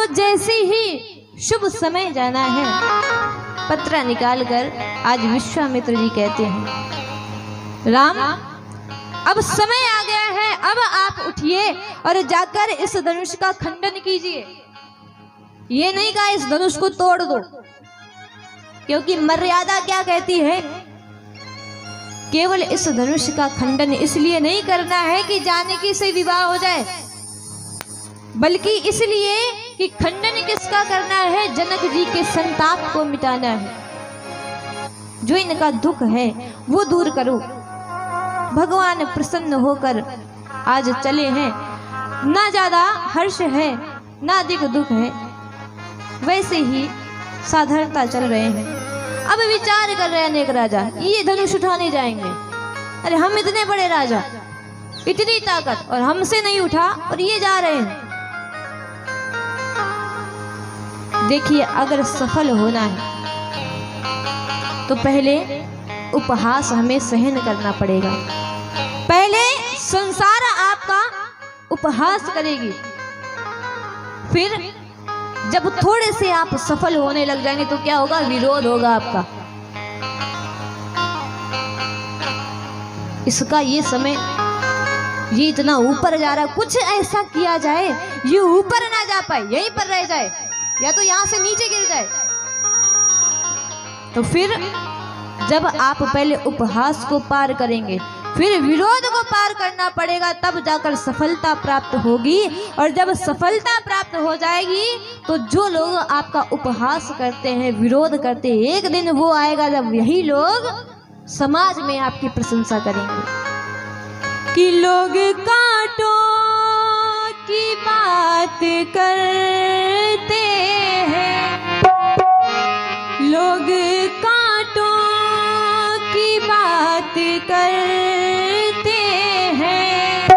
तो जैसे ही शुभ समय जाना है, पत्रा निकालकर आज विश्वामित्र जी कहते हैं, राम अब समय आ गया है, अब आप उठिए और जाकर इस धनुष का खंडन कीजिए। ये नहीं कहा इस धनुष को तोड़ दो, क्योंकि मर्यादा क्या कहती है, केवल इस धनुष का खंडन इसलिए नहीं करना है कि जानकी से विवाह हो जाए, बल्कि इसलिए कि खंडन किसका करना है, जनक जी के संताप को मिटाना है। जो इनका दुख है वो दूर करो। भगवान प्रसन्न होकर आज चले हैं, ना ज्यादा हर्ष है ना अधिक दुख है, वैसे ही साधारणता चल रहे हैं। अब विचार कर रहे हैं अनेक राजा, ये धनुष उठाने जाएंगे। अरे हम इतने बड़े राजा, इतनी ताकत, और हमसे नहीं उठा और ये जा रहे हैं। देखिए, अगर सफल होना है तो पहले उपहास हमें सहन करना पड़ेगा। पहले संसार आपका उपहास करेगी, फिर जब थोड़े से आप सफल होने लग जाएंगे तो क्या होगा, विरोध होगा आपका। इसका ये समय, ये इतना ऊपर जा रहा है, कुछ ऐसा किया जाए ये ऊपर ना जा पाए, यहीं पर रह जाए, या तो यहां से नीचे गिर जाए। तो फिर जब आप पहले उपहास को पार करेंगे, फिर विरोध को पार करना पड़ेगा, तब जाकर सफलता प्राप्त होगी। और जब सफलता प्राप्त हो जाएगी तो जो लोग आपका उपहास करते हैं, विरोध करते हैं, एक दिन वो आएगा जब यही लोग समाज में आपकी प्रशंसा करेंगे कि लोग कांटों की बात करते हैं, लोग कांटों की बात करते हैं,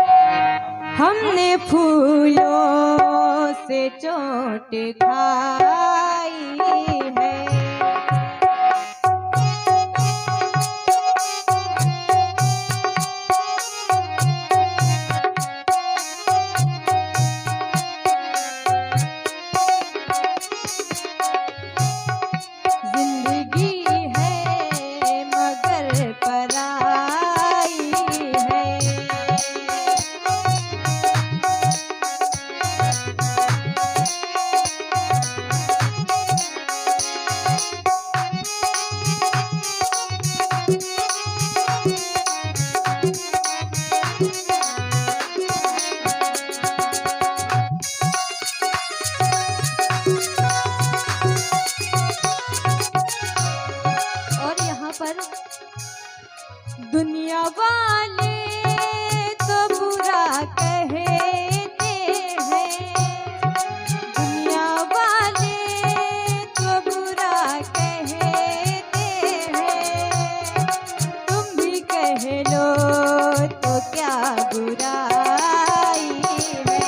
हमने फूलों से चोट खाई है। दुनिया वाले तो बुरा कहते हैं, दुनिया वाले तो बुरा कहते हैं, तुम भी कह लो तो क्या बुराई है,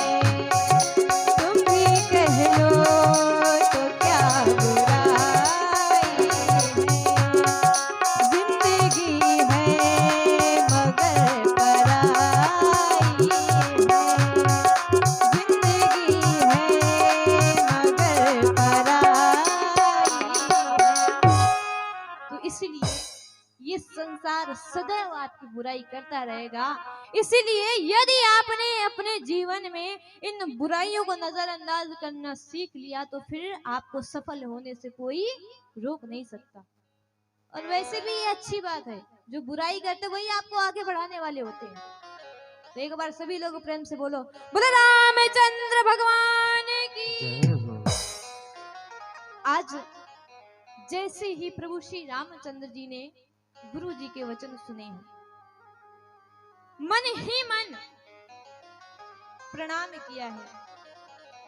तुम भी कह लो तो क्या बुराई है, जिंदगी संसार सदैव आपकी बुराई करता रहेगा। इसीलिए यदि आपने अपने जीवन में इन बुराइयों को नजरअंदाज करना सीख लिया तो फिर आपको सफल होने से कोई रोक नहीं सकता। और वैसे भी ये अच्छी बात है, जो बुराई करते वही आपको आगे बढ़ाने वाले होते हैं। तो एक बार सभी लोग प्रेम से बोलो, बोले रामचंद्र भगवान की। आज जैसे ही प्रभु श्री रामचंद्र जी ने गुरु जी के वचन सुने हैं, मन ही मन प्रणाम किया है।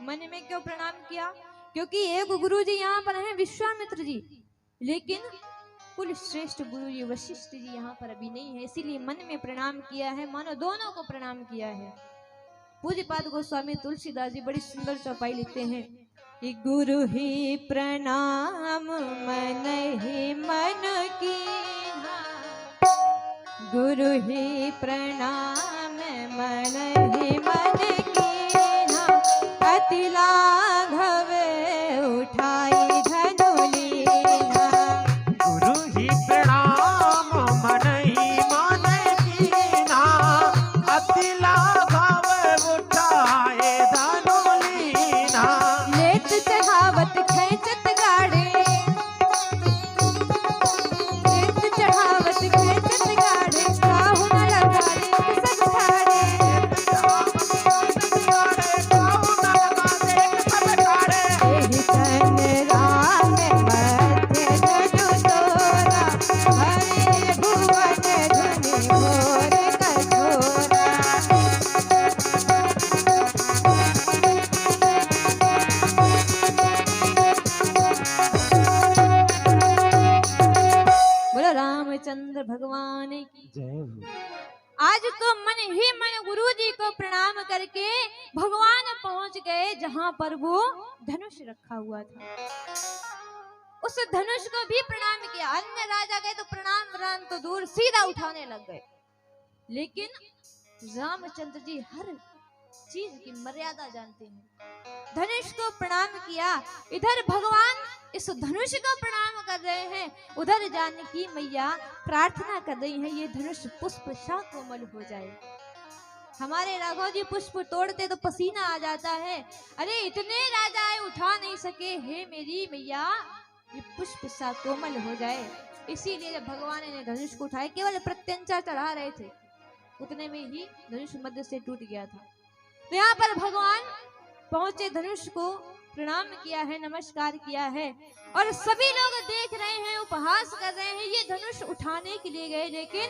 मन में क्यों प्रणाम किया? क्योंकि एक गुरु जी यहाँ पर हैं विश्वामित्र जी, लेकिन कुल श्रेष्ठ गुरु जी वशिष्ठ जी यहाँ पर अभी नहीं है, इसीलिए मन में प्रणाम किया है, मानो दोनों को प्रणाम किया है। पूज्यपाद गोस्वामी तुलसीदास जी बड़ी सुंदर चौपाई लिखते हैं कि गुरु ही प्रणाम मन ही मन की, गुरु ही प्रणाम मन ही मन की, अति लाघव ना लेत चढ़ावत खेचत गाड़े, लेत चढ़ावत खेचत गाड़े, काहू न लगा देख सब ठाड़े। एहि तन राम मध्य धनु तोरा, हरि भुवन धनि घोर कठोरा। बोलो रामचंद्र भगवान की जय हो। आज तो मन ही मन गुरु जी को प्रणाम करके भगवान पहुंच गए जहां पर वो धनुष रखा हुआ था। उस धनुष को भी प्रणाम किया। अन्य राजा गए तो प्रणाम तो दूर, सीधा उठाने लग गए। लेकिन रामचंद्र जी हर चीज की मर्यादा जानते हैं। धनुष को प्रणाम किया, इधर भगवान इस धनुष को प्रणाम कर रहे हैं, उधर जानकी मैया प्रार्थना कर रही हैं ये धनुष पुष्प सा कोमल हो जाए। हमारे राघव जी पुष्प तोड़ते तो पसीना आ जाता है, अरे इतने राजाएं उठा नहीं सके, हे मेरी मैया ये पुष्प सा कोमल हो जाए। इसीलिए जब भगवान ने धनुष को उठाया, केवल प्रत्यंचा चढ़ा रहे थे, उतने में ही धनुष मध्य से टूट गया था। तो यहाँ पर भगवान पहुंचे, धनुष को प्रणाम किया है, नमस्कार किया है, और सभी लोग देख रहे हैं, उपहास कर रहे हैं। ये धनुष उठाने के लिए गए, लेकिन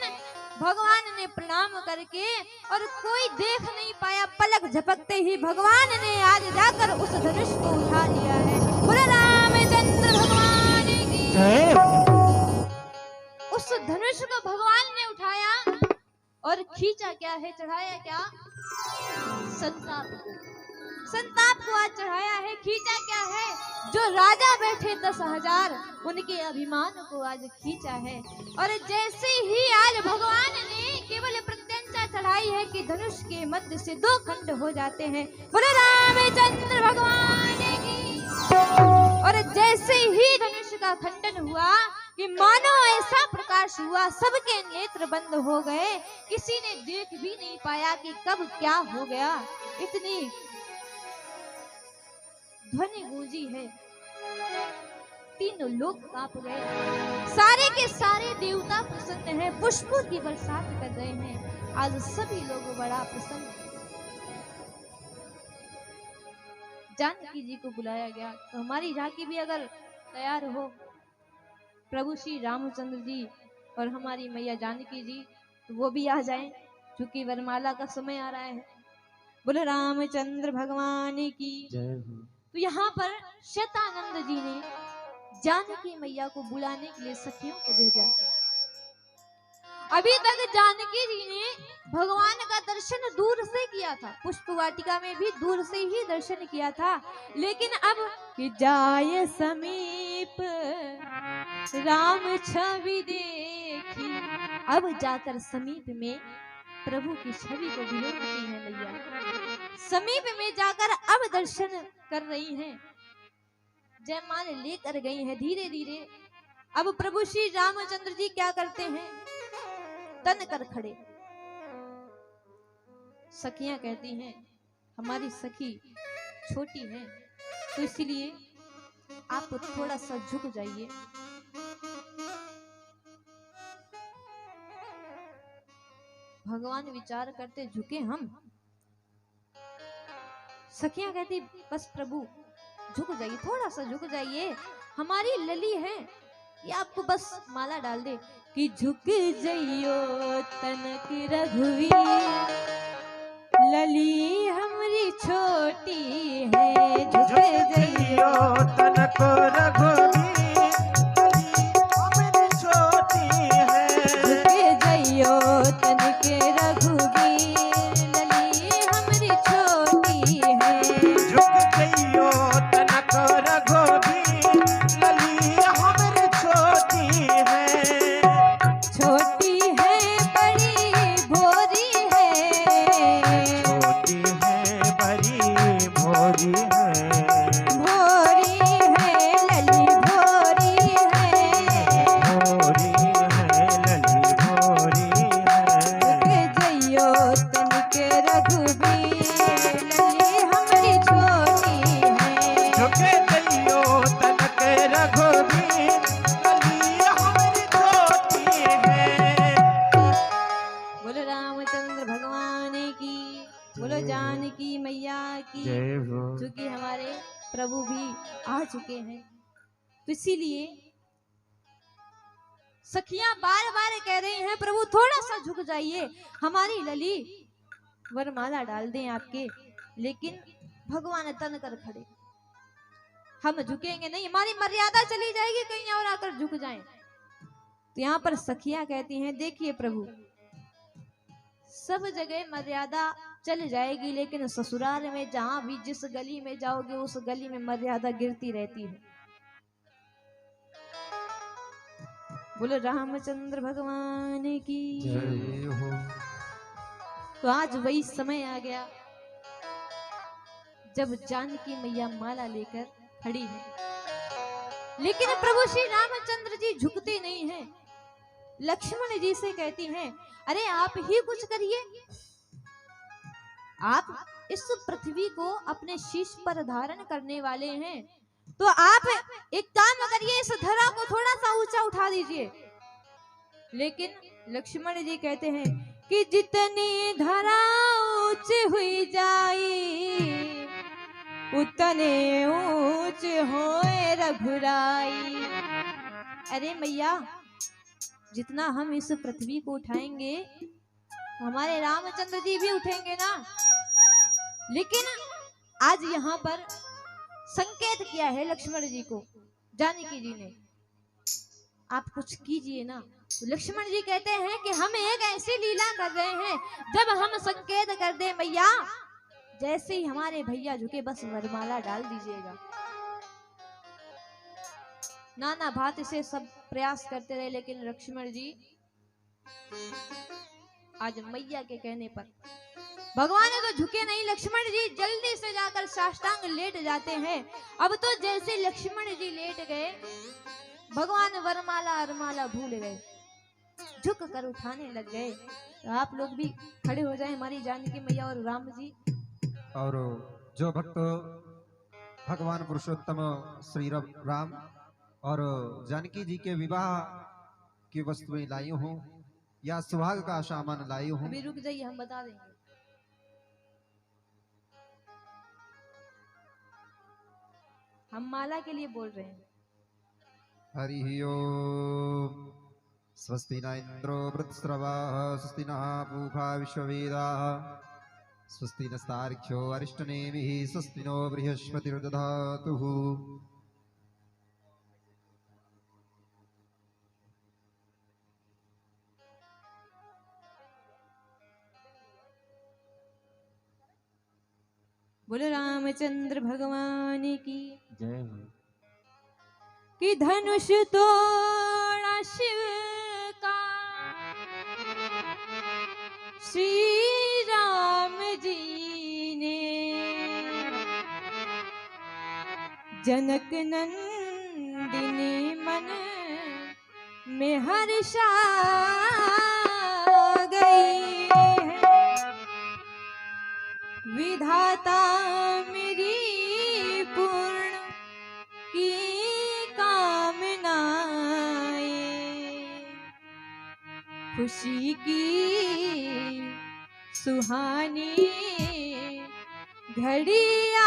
भगवान ने प्रणाम करके, और कोई देख नहीं पाया, पलक झपकते ही भगवान ने आज जाकर उस धनुष को उठा लिया है। बोले रामचंद्र भगवान की जय हो। उस धनुष को भगवान ने उठाया और खींचा क्या है, चढ़ाया क्या, संताप को। संताप को आज चढ़ाया है, खींचा क्या है, जो राजा बैठे 10,000 उनके अभिमान को आज खींचा है। और जैसे ही आज भगवान ने केवल प्रत्यंचा चढ़ाई है कि धनुष के मध्य से 2 खंड हो जाते हैं। बोले रामचंद्र भगवान की। और जैसे ही धनुष का खंडन हुआ कि मानो ऐसा प्रकाश हुआ, सबके नेत्र बंद हो गए, किसी ने देख भी नहीं पाया कि कब क्या हो गया। इतनी ध्वनि गूंजी है, तीनों लोग कांप गए। सारे के सारे देवता प्रसन्न हैं, पुष्पों की बरसात कर रहे हैं। आज सभी लोग बड़ा प्रसन्न हैं। जानकी जी को बुलाया गया, तो हमारी झांकी भी अगर तैयार हो, प्रभु श्री रामचंद्र जी और हमारी मैया जानकी जी, तो वो भी आ जाएं, क्योंकि वरमाला का समय आ रहा है। बोले रामचंद्र भगवान की जय हो। तो यहाँ पर शतानंद जी ने जानकी मैया को बुलाने के लिए सखियों को भेजा। अभी तक जानकी जी ने भगवान का दर्शन दूर से किया था, पुष्प वाटिका में भी दूर से ही दर्शन किया था, लेकिन अब कि जाए समीप राम छवि देखी, अब जाकर समीप में प्रभु की छवि को विलोकती है मैया। समीप में जाकर अब दर्शन कर रही हैं, जयमाल लेकर गई हैं धीरे धीरे। अब प्रभु श्री रामचंद्र जी क्या करते हैं, तन कर खड़े। सखियां कहती हैं हमारी सखी छोटी है, तो इसलिए आप थोड़ा सा झुक जाइए। भगवान विचार करते, झुके हम? सखियां कहती बस प्रभु झुक जाइए, थोड़ा सा झुक जाइए, हमारी लली है, ये आपको बस माला डाल दे कि झुक जाइयो तनक रघुवीर, लली हमारी छोटी है, झुक जाइयो तनक रघुवीर, लली हमारी छोटी है, झुक जाइयो तनक रघुवीर, लली हमारी छोटी है, झुक जाइयो तनक रघुवीर, लली हमारी छोटी है, छोटी है बड़ी भोरी है, छोटी है बड़ी भोरी है, भोरी है झुके कहियो तनक रघुबीर लली हमरी छोटी है। बोलो रामचंद्र भगवान की, बोलो जानकी मैया की। जय हो। चूंकि हमारे प्रभु भी आ चुके हैं, तो इसीलिए सखियां बार बार कह रही हैं प्रभु थोड़ा सा झुक जाइए, हमारी लली वरमाला डाल दें आपके। लेकिन भगवान तन कर खड़े, हम झुकेंगे नहीं, हमारी मर्यादा चली जाएगी कहीं और आकर झुक जाएं। तो यहाँ पर सखियां कहती हैं देखिए प्रभु, सब जगह मर्यादा चल जाएगी, लेकिन ससुराल में जहां भी जिस गली में जाओगे उस गली में मर्यादा गिरती रहती है। बोलो रामचंद्र भगवान की। जय हो। तो आज वही समय आ गया जब जानकी मैया माला लेकर खड़ी है, लेकिन प्रभु श्री रामचंद्र जी झुकते नहीं हैं। लक्ष्मण जी से कहती हैं अरे आप ही कुछ करिए, आप इस पृथ्वी को अपने शीश पर धारण करने वाले हैं, तो आप एक काम करिए, इस धरा को थोड़ा सा ऊंचा उठा दीजिए। लेकिन लक्ष्मण जी कहते हैं कि जितनी धरा ऊंची हुई जाई उतने ऊंच होए रघुराई। अरे मैया, जितना हम इस पृथ्वी को उठाएंगे हमारे रामचंद्र जी भी उठेंगे ना। लेकिन आज यहाँ पर संकेत किया है लक्ष्मण जी को जानकी जी ने, आप कुछ कीजिए ना। तो लक्ष्मण जी कहते हैं कि हम एक ऐसी लीला कर रहे हैं, जब हम संकेत कर दे मैया, जैसे ही हमारे भैया झुके बस वरमाला डाल दीजिएगा। नाना भांति से सब प्रयास करते रहे, लेकिन लक्ष्मण जी आज मैया के कहने पर भगवान तो झुके नहीं। लक्ष्मण जी जल्दी से जाकर साष्टांग लेट जाते हैं। अब तो जैसे लक्ष्मण जी लेट गए, भगवान वरमाला अरमाला भूल गए, झुक कर उठाने लग गए। तो आप लोग भी खड़े हो जाएं, हमारी जानकी मैया और राम जी। और जो भक्त भगवान पुरुषोत्तम श्री राम और जानकी जी के विवाह की वस्तुएं लाई हूँ या सुहाग का सामान लाई हूँ। अभी रुक जाइए, हम बता देंगे। हम माला के लिए बोल रहे हैं। हरि ओम। स्वस्ति न इंद्रो वृत्रस्रवाः स्वस्ति नः पूषा विश्ववेदाः स्वस्ति नस्तार्क्ष्यो अरिष्टनेमिः स्वस्ति नो बृहस्पतिर्दधातु। बोलो रामचंद्र भगवान की जय हो। कि धनुष तोड़ा शिव का श्री राम जी ने, जनक नंदिनी मन में हर्षा गई है। विधाता मेरी पूर्ण की कामनाएं, खुशी की सुहानी घड़ी आ